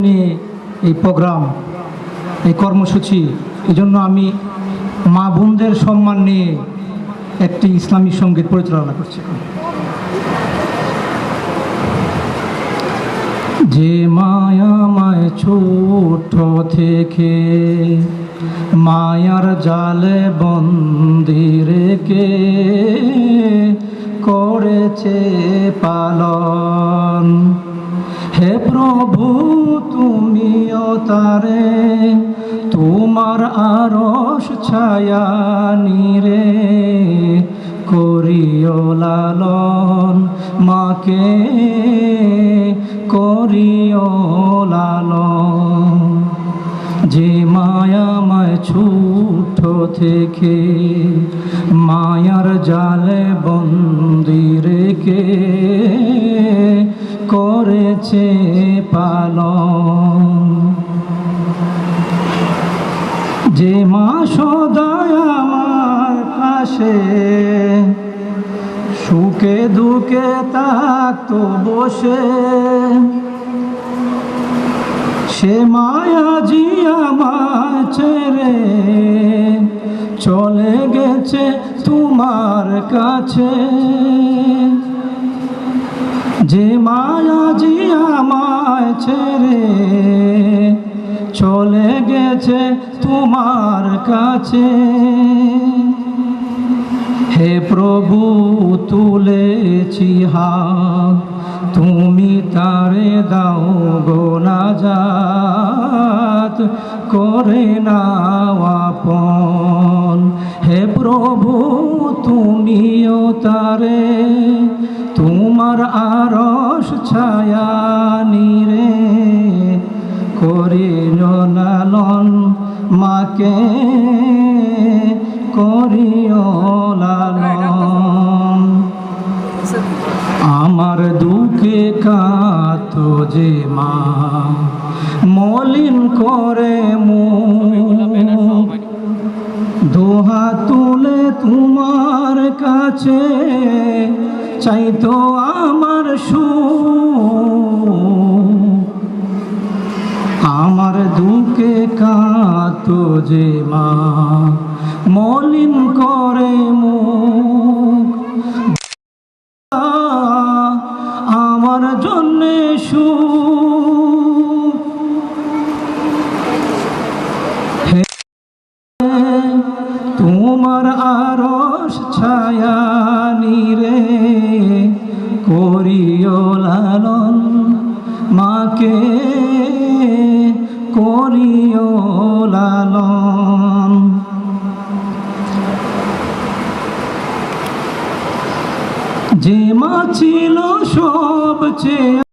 নিয়ে এই প্রোগ্রাম, এই কর্মসূচি, এই জন্য আমি মা বোনদের সম্মান নিয়ে একটি ইসলামী সঙ্গীত পরিচালনা করছি। যে মায়াময় ছোট থেকে মায়ার জালে বন্দি রেখে করেছে পালন, হে প্রভু তুমিও তারে তোমার আরশ ছায়া নিরে করিও লালন, মাকে করিও লালন। যে মায়াময় ছোট থেকে মায়ার জালে বন্দি রেখে করেছে পালন, যে মা সদায় আমার পাশে সুখে দুঃখে থাকতো বসে, সে মায়াজি আমার ছেড়ে চলে গেছে তোমার কাছে। যে মায়াজি আমায় ছেড়ে চলে গেছে তোমার কাছে, হে প্রভু তুলেছি হাত তুমি তারে দাও গো নাজাত করে নাও আপন। হে প্রভু তুমিও তারে তোমার আরশ ছায়া নিরে করিও লালন, মাকে করিও লালন। আমার দুঃখে কাতো যে মা মলিন করে মুখ, দোহা তুলে তোমার কাছে চাইতো আমার সুখ। আমার দুঃখে কাতো যে মা মলিন করে মুখ, আমার জন্যে সুখ। হে তোমার আরশ ছায়া নিরে করিও লালন, মাকে করিও লালন। যে মা ছিল সবচেয়ে